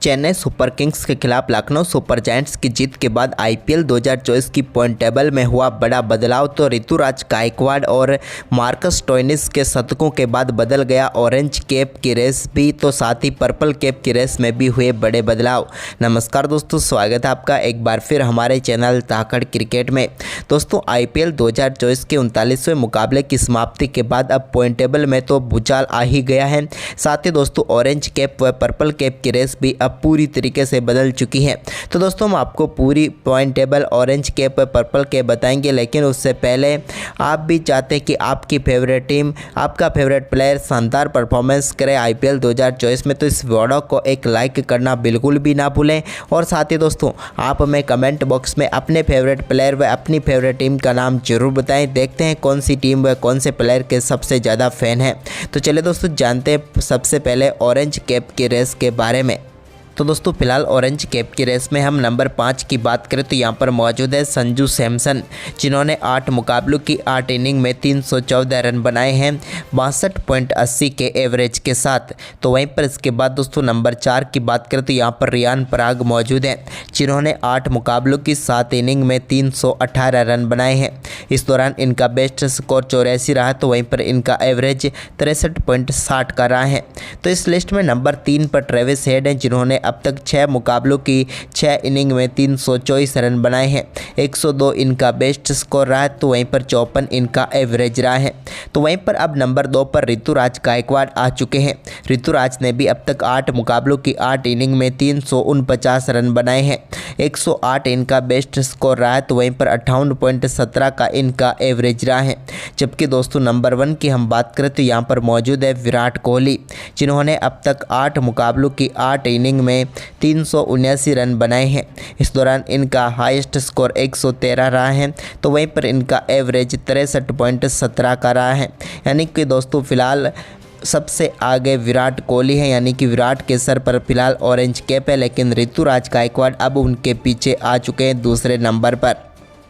Chennai super Kings के खिलाफ Lucknow super giants की जीत के बाद आईपीएल 2024 की पॉइंट टेबल में हुआ बड़ा बदलाव। तो ऋतुराज गायकवाड़ और मार्कस स्टोइनिस के शतकों के बाद बदल गया ऑरेंज कैप की रेस भी, तो साथ ही पर्पल कैप की रेस में भी हुए बड़े बदलाव। नमस्कार दोस्तों, स्वागत है आपका एक बार फिर हमारे चैनल ताकड़ क्रिकेट में। दोस्तों आईपीएल 2024 के 39वें मुकाबले की समाप्ति के बाद अब पॉइंट टेबल में तो भूचाल आ ही गया है। साथ ही दोस्तों ऑरेंज कैप व पर्पल कैप की रेस भी अब पूरी तरीके से बदल चुकी है। तो दोस्तों हम आपको पूरी पॉइंट टेबल ऑरेंज कैप व पर्पल कैप बताएंगे, लेकिन उससे पहले आप भी चाहते हैं कि आपकी फेवरेट टीम, आपका फेवरेट प्लेयर शानदार परफॉर्मेंस करे आईपीएल 2024 में, तो इस वीडियो को एक लाइक करना बिल्कुल भी ना भूलें। और साथ ही दोस्तों आप हमें कमेंट बॉक्स में अपने फेवरेट प्लेयर व अपनी फेवरेट टीम का नाम जरूर बताएं। देखते हैं कौन सी टीम व कौन से प्लेयर के सबसे ज़्यादा फैन हैं। तो चलिए दोस्तों जानते हैं सबसे पहले ऑरेंज कैप की रेस के बारे में। तो दोस्तों फिलहाल ऑरेंज कैप की रेस में हम नंबर 5 की बात करें तो यहाँ पर मौजूद है संजू सैमसन, जिन्होंने 8 मुकाबलों की 8 इनिंग में 314 रन बनाए हैं 62.80 के एवरेज के साथ। तो वहीं पर इसके बाद दोस्तों नंबर 4 की बात करें तो यहाँ पर रियान पराग मौजूद हैं, जिन्होंने 8 मुकाबलों की 7 इनिंग में 318 रन बनाए हैं। इस दौरान इनका बेस्ट स्कोर 84 रहा, तो वहीं पर इनका एवरेज 63.60 का रहा है। तो इस लिस्ट में नंबर 3 पर ट्रेविस हेड हैं, जिन्होंने अब तक 6 मुकाबलों की 6 इनिंग में 324 रन बनाए हैं। 102 इनका बेस्ट स्कोर रहा है, तो वहीं पर 54 इनका एवरेज रहा है। तो वहीं पर अब नंबर 2 पर ऋतुराज गायकवाड़ आ चुके हैं। ऋतुराज ने भी अब तक 8 मुकाबलों की 8 इनिंग में 349 रन बनाए हैं। 108 इनका बेस्ट स्कोर रहा है, तो वहीं पर 58.17 का इनका एवरेज रहा है। जबकि दोस्तों नंबर 1 की हम बात करें तो यहाँ पर मौजूद है विराट कोहली, जिन्होंने अब तक 8 मुकाबलों की 8 इनिंग में 379 रन बनाए हैं। इस दौरान इनका हाईएस्ट स्कोर 113 रहा है, तो वहीं पर इनका एवरेज 63.17 का रहा है। यानी कि दोस्तों फिलहाल सबसे आगे विराट कोहली है, यानी कि विराट के सर पर फिलहाल ऑरेंज कैप है, लेकिन ऋतुराज गायकवाड़ अब उनके पीछे आ चुके हैं दूसरे नंबर पर।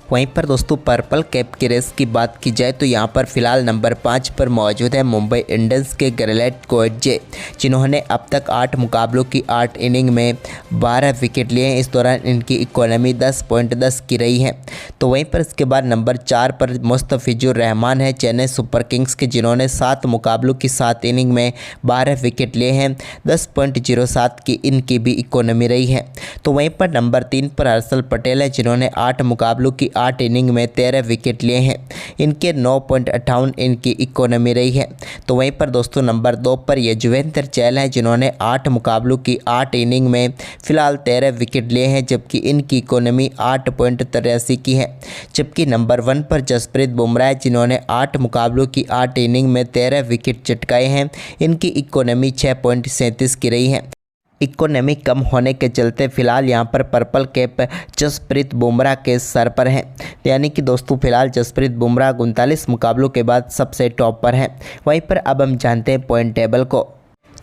वहीं पर दोस्तों पर्पल कैप की रेस की बात की जाए तो यहाँ पर फिलहाल नंबर 5 पर मौजूद है मुंबई इंडियंस के गैरेट कोएटजे, जिन्होंने अब तक 8 मुकाबलों की 8 इनिंग में 12 विकेट लिए हैं। इस दौरान इनकी इकोनॉमी 10.10 की रही है। तो वहीं पर इसके बाद नंबर 4 पर मुस्तफिजुर रहमान है चेन्नई सुपर किंग्स के, जिन्होंने 7 मुकाबलों की 7 इनिंग में 12 विकेट लिए हैं। 10.07 की इनकी भी इकोनॉमी रही है। तो वहीं पर नंबर 3 पर हर्षल पटेल है, जिन्होंने 8 मुकाबलों की 8 इनिंग में 13 विकेट लिए हैं। इनके 9.58 इनकी इकोनॉमी रही है। तो वहीं पर दोस्तों नंबर 2 पर यजुवेंद्र चहल है, जिन्होंने 8 मुकाबलों की 8 इनिंग में फिलहाल 13 विकेट लिए हैं, जबकि इनकी इकोनॉमी 8.83 की है। जबकि नंबर 1 पर जसप्रीत बुमराह, जिन्होंने 8 मुकाबलों की 8 इनिंग में 13 विकेट चटकाए हैं। इनकी इकोनॉमी 6.37 की रही है। इकोनॉमी कम होने के चलते फिलहाल यहाँ पर पर्पल कैप जसप्रीत बुमराह के सर पर है। यानी कि दोस्तों फिलहाल जसप्रीत बुमराह 39 मुकाबलों के बाद सबसे टॉप पर है। वहीं पर अब हम जानते हैं पॉइंट टेबल को।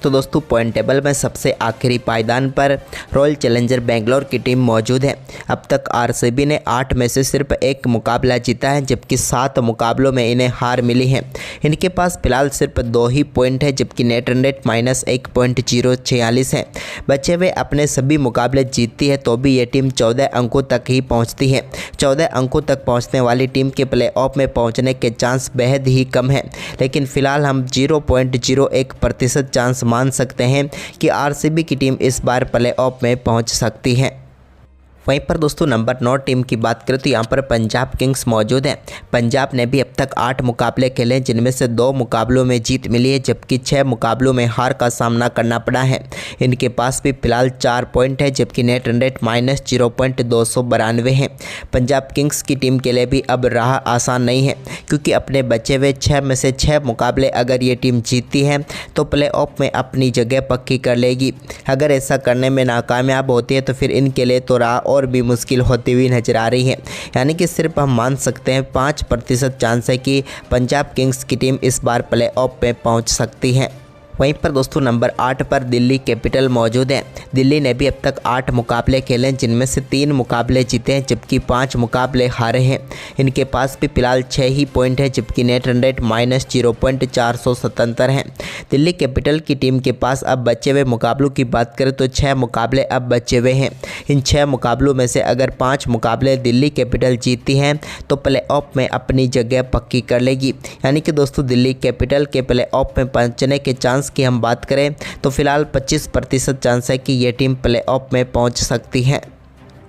तो दोस्तों पॉइंट टेबल में सबसे आखिरी पायदान पर रॉयल चैलेंजर बेंगलोर की टीम मौजूद है। अब तक आरसीबी ने 8 में से सिर्फ 1 मुकाबला जीता है, जबकि 7 मुकाबलों में इन्हें हार मिली है। इनके पास फिलहाल सिर्फ 2 ही पॉइंट है, जबकि नेट रन रेट -1.046 है। बचे हुए अपने सभी मुकाबले जीतती है तो भी ये टीम 14 अंकों तक ही पहुँचती है। 14 अंकों तक पहुँचने वाली टीम के प्लेऑफ में पहुँचने के चांस बेहद ही कम है, लेकिन फिलहाल हम 0.01% चांस मान सकते हैं कि आरसीबी की टीम इस बार प्लेऑफ में पहुंच सकती है। वहीं पर दोस्तों नंबर 9 टीम की बात करें तो यहाँ पर पंजाब किंग्स मौजूद है। पंजाब ने भी अब तक 8 मुकाबले खेले, जिनमें से 2 मुकाबलों में जीत मिली है, जबकि 6 मुकाबलों में हार का सामना करना पड़ा है। इनके पास भी फिलहाल 4 पॉइंट है, जबकि नेट रन रेट -0.292 है। पंजाब किंग्स की टीम के लिए भी अब राह आसान नहीं है, क्योंकि अपने बचे हुए 6 में से 6 मुकाबले अगर ये टीम जीतती है तो प्लेऑफ में अपनी जगह पक्की कर लेगी। अगर ऐसा करने में नाकामयाब होती है तो फिर इनके लिए तो राह और भी मुश्किल होती हुई नजर आ रही है। यानी कि सिर्फ हम मान सकते हैं 5% चांस है कि पंजाब किंग्स की टीम इस बार प्लेऑफ में पहुंच सकती है। वहीं पर दोस्तों नंबर 8 पर दिल्ली कैपिटल मौजूद है। दिल्ली ने भी अब तक 8 मुकाबले खेले जिनमें से 3 मुकाबले जीते हैं जबकि 5 मुकाबले हारे हैं। इनके पास भी फिलहाल 6 ही पॉइंट है जबकि नेट रन रेट -0.477 है। दिल्ली कैपिटल की टीम के पास अब बचे हुए मुकाबलों की बात करें तो 6 मुकाबले अब बचे हुए हैं। इन 6 मुकाबलों में से अगर 5 मुकाबले दिल्ली कैपिटल जीतती हैं तो प्लेऑफ में अपनी जगह पक्की कर लेगी। यानी कि दोस्तों दिल्ली कैपिटल के प्लेऑफ में पहुंचने के चांस की हम बात करें तो फिलहाल 25% चांस है कि ये टीम प्लेऑफ में पहुंच सकती है।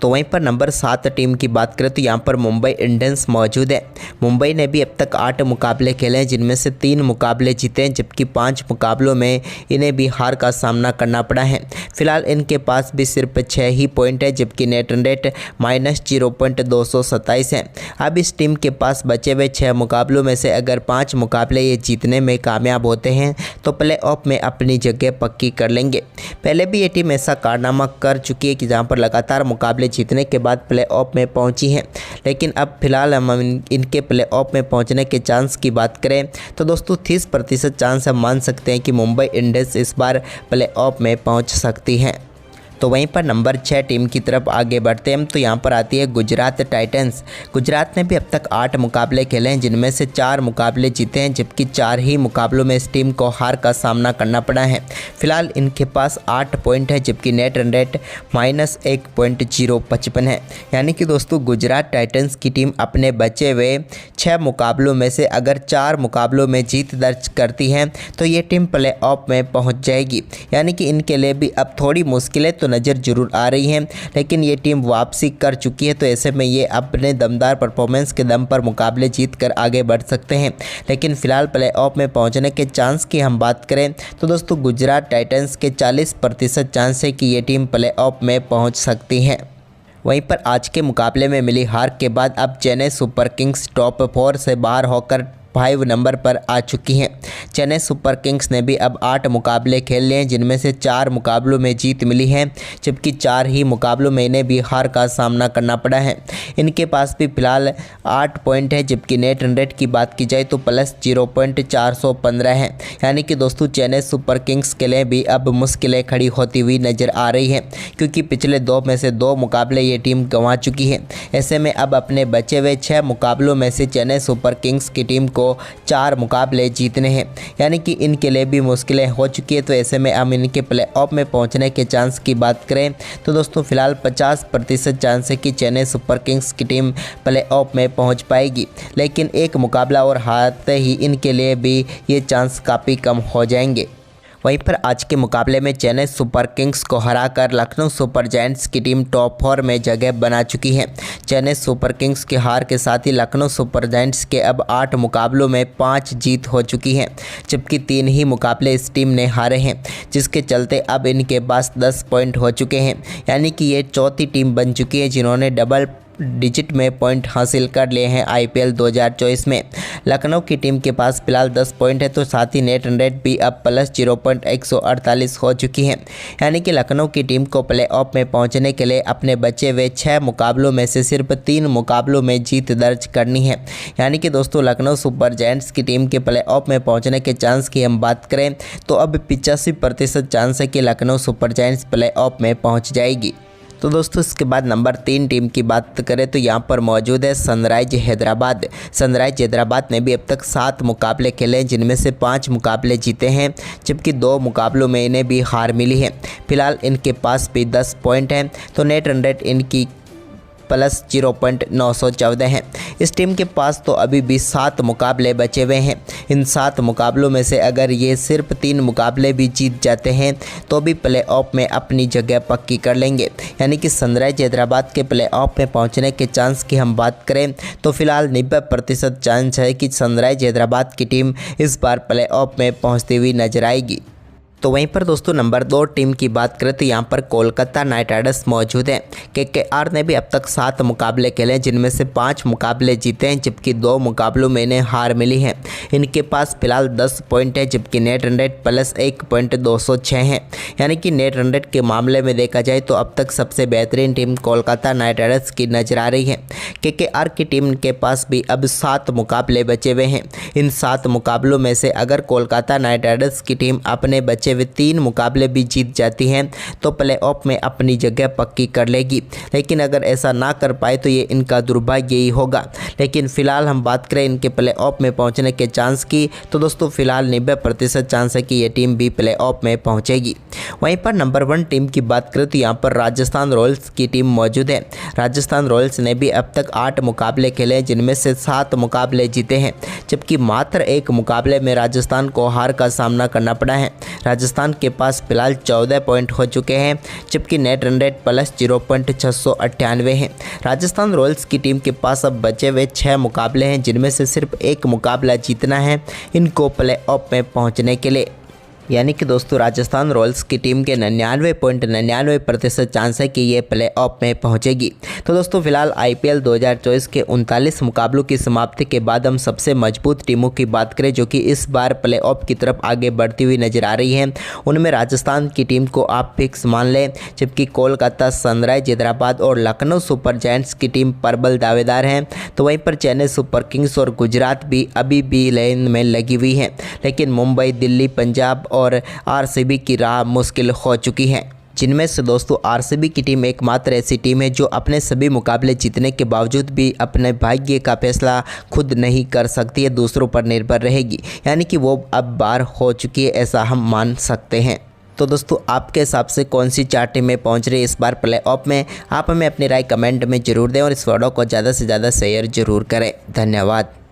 तो वहीं पर नंबर 7 टीम की बात करें तो यहाँ पर मुंबई इंडियंस मौजूद है। मुंबई ने भी अब तक 8 मुकाबले खेले हैं जिनमें से 3 मुकाबले जीते हैं जबकि 5 मुकाबलों में इन्हें भी हार का सामना करना पड़ा है। फिलहाल इनके पास भी सिर्फ 6 ही पॉइंट है जबकि नेट रन रेट -0.227 है। अब इस टीम के पास बचे हुए 6 मुकाबलों में से अगर 5 मुकाबले ये जीतने में कामयाब होते हैं तो प्लेऑफ में अपनी जगह पक्की कर लेंगे। पहले भी ये टीम ऐसा कारनामा कर चुकी है कि जहाँ पर लगातार मुकाबले जीतने के बाद प्लेऑफ में पहुंची हैं, लेकिन अब फिलहाल हम इनके प्लेऑफ में पहुंचने के चांस की बात करें तो दोस्तों 30% चांस हम मान सकते हैं कि मुंबई इंडियंस इस बार प्लेऑफ में पहुंच सकती है। तो वहीं पर नंबर 6 टीम की तरफ आगे बढ़ते हैं तो यहाँ पर आती है गुजरात टाइटंस। गुजरात ने भी अब तक 8 मुकाबले खेले हैं जिनमें से 4 मुकाबले जीते हैं जबकि 4 ही मुकाबलों में इस टीम को हार का सामना करना पड़ा है। फिलहाल इनके पास 8 पॉइंट है जबकि नेट रन रेट -1.055 है। यानी कि दोस्तों गुजरात टाइटंस की टीम अपने बचे हुए 6 मुकाबलों में से अगर 4 मुकाबलों में जीत दर्ज करती है तो ये टीम प्लेऑफ में पहुँच जाएगी। यानी कि इनके लिए भी अब थोड़ी मुश्किलें नज़र जरूर आ रही हैं, लेकिन ये टीम वापसी कर चुकी है तो ऐसे में ये अपने दमदार परफॉर्मेंस के दम पर मुकाबले जीतकर आगे बढ़ सकते हैं। लेकिन फिलहाल प्लेऑफ में पहुंचने के चांस की हम बात करें तो दोस्तों गुजरात टाइटंस के 40% चांस है कि ये टीम प्लेऑफ में पहुंच सकती है। वहीं पर आज के मुकाबले में मिली हार के बाद अब चेन्नई सुपर किंग्स टॉप 4 से बाहर होकर 5 नंबर पर आ चुकी हैं। चेन्नई सुपर किंग्स ने भी अब 8 मुकाबले खेल लिए हैं जिनमें से 4 मुकाबलों में जीत मिली है जबकि 4 ही मुकाबलों में इन्हें भी हार का सामना करना पड़ा है। इनके पास भी फिलहाल 8 पॉइंट है जबकि नेट रन रेट की बात की जाए तो +0.415 है। यानी कि दोस्तों चेन्नई सुपर किंग्स के लिए भी अब मुश्किलें खड़ी होती हुई नज़र आ रही हैं क्योंकि पिछले 2 में से 2 मुकाबले ये टीम गंवा चुकी है। ऐसे में अब अपने बचे हुए 6 मुकाबलों में से चेन्नई सुपर किंग्स की टीम को 4 मुकाबले जीतने हैं। यानी कि इनके लिए भी मुश्किलें हो चुकी है तो ऐसे में हम इनके प्लेऑफ में पहुंचने के चांस की बात करें तो दोस्तों फिलहाल 50% चांस है कि चेन्नई सुपर किंग्स की टीम प्लेऑफ में पहुंच पाएगी। लेकिन एक मुकाबला और हारते ही इनके लिए भी ये चांस काफ़ी कम हो जाएंगे। वहीं पर आज के मुकाबले में चेन्नई सुपर किंग्स को हराकर लखनऊ सुपर जायंट्स की टीम टॉप 4 में जगह बना चुकी है। चेन्नई सुपर किंग्स की हार के साथ ही लखनऊ सुपर जायंट्स के अब 8 मुकाबलों में 5 जीत हो चुकी है जबकि 3 ही मुकाबले इस टीम ने हारे हैं जिसके चलते अब इनके पास 10 पॉइंट हो चुके हैं। यानी कि ये चौथी टीम बन चुकी है जिन्होंने डबल डिजिट में पॉइंट हासिल कर लिए हैं IPL 2024 में। लखनऊ की टीम के पास फिलहाल 10 पॉइंट है तो साथ ही नेट रन रेट भी अब +0.148 हो चुकी है। यानी कि लखनऊ की टीम को प्लेऑफ में पहुंचने के लिए अपने बचे हुए 6 मुकाबलों में से सिर्फ 3 मुकाबलों में जीत दर्ज करनी है। यानी कि दोस्तों लखनऊ सुपर जायंट्स की टीम के प्लेऑफ में पहुंचने के चांस की हम बात करें तो अब 85% चांस है कि लखनऊ सुपर जायंट्स प्लेऑफ में पहुँच जाएगी। तो दोस्तों इसके बाद नंबर 3 टीम की बात करें तो यहाँ पर मौजूद है सनराइज हैदराबाद। सनराइज हैदराबाद ने भी अब तक 7 मुकाबले खेले हैं जिनमें से 5 मुकाबले जीते हैं जबकि 2 मुकाबलों में इन्हें भी हार मिली है। फिलहाल इनके पास भी 10 पॉइंट हैं तो नेट रन रेट इनकी +0.914 है। इस टीम के पास तो अभी भी 7 मुकाबले बचे हुए हैं। इन 7 मुकाबलों में से अगर ये सिर्फ 3 मुकाबले भी जीत जाते हैं तो भी प्लेऑफ में अपनी जगह पक्की कर लेंगे। यानी कि सनराइज हैदराबाद के प्लेऑफ में पहुंचने के चांस की हम बात करें तो फिलहाल 90% चांस है कि सनराइज हैदराबाद की टीम इस बार प्लेऑफ में पहुँचती हुई नजर आएगी। तो वहीं पर दोस्तों नंबर 2 टीम की बात करें तो यहाँ पर कोलकाता नाइट राइडर्स मौजूद है। KKR ने भी अब तक 7 मुकाबले खेले हैं जिनमें से 5 मुकाबले जीते हैं जबकि 2 मुकाबलों में इन्हें हार मिली है। इनके पास फिलहाल 10 पॉइंट है जबकि नेट रन रेट +1.206 है। यानी कि नेट रन रेट के मामले में देखा जाए तो अब तक सबसे बेहतरीन टीम कोलकाता नाइट राइडर्स की नजर आ रही है। KKR की टीम के पास भी अब 7 मुकाबले बचे हुए हैं। इन 7 मुकाबलों में से अगर कोलकाता नाइट राइडर्स की टीम अपने बचे बचे हुए 3 मुकाबले भी जीत जाती हैं तो प्लेऑफ में अपनी जगह पक्की कर लेगी। लेकिन अगर ऐसा ना कर पाए तो ये इनका दुर्भाग्य ही होगा। लेकिन फिलहाल हम बात करें इनके प्लेऑफ में पहुंचने के चांस की तो दोस्तों फिलहाल 90% चांस है कि ये टीम भी प्लेऑफ में पहुंचेगी। वहीं पर नंबर 1 टीम की बात करें तो यहाँ पर राजस्थान रॉयल्स की टीम मौजूद है। राजस्थान रॉयल्स ने भी अब तक 8 मुकाबले खेले जिनमें से 7 मुकाबले जीते हैं, जबकि मात्र 1 मुकाबले में राजस्थान को हार का सामना करना पड़ा है। राजस्थान के पास फिलहाल 14 पॉइंट हो चुके हैं, जबकि नेट रन रेट प्लस 0.698 है। राजस्थान रॉयल्स की टीम के पास अब बचे हुए 6 मुकाबले हैं जिनमें से सिर्फ 1 मुकाबला जीतना है इनको प्लेऑफ में पहुंचने के लिए। यानी कि दोस्तों राजस्थान रॉयल्स की टीम के 99.99% चांस है कि ये प्लेऑफ में पहुंचेगी। तो दोस्तों फिलहाल आईपीएल 2024 के 39 मुकाबलों की समाप्ति के बाद हम सबसे मजबूत टीमों की बात करें जो कि इस बार प्लेऑफ की तरफ आगे बढ़ती हुई नजर आ रही हैं, उनमें राजस्थान की टीम को आप फिक्स मान लें, जबकि कोलकाता सनराइज हैदराबाद और लखनऊ सुपर जायंट्स की टीम प्रबल दावेदार हैं। तो वहीं पर चेन्नई सुपर किंग्स और गुजरात भी अभी भी लाइन में लगी हुई हैं, लेकिन मुंबई, दिल्ली, पंजाब और आरसीबी की राह मुश्किल हो चुकी है, जिनमें से दोस्तों आरसीबी की टीम एकमात्र ऐसी टीम है जो अपने सभी मुकाबले जीतने के बावजूद भी अपने भाग्य का फैसला खुद नहीं कर सकती है, दूसरों पर निर्भर रहेगी। यानी कि वो अब बार हो चुकी है, ऐसा हम मान सकते हैं। तो दोस्तों आपके हिसाब से कौन सी 4 टीमें पहुंच रही है इस बार प्लेऑफ में, आप हमें अपनी राय कमेंट में ज़रूर दें और इस वीडियो को ज़्यादा से ज़्यादा शेयर ज़रूर करें। धन्यवाद।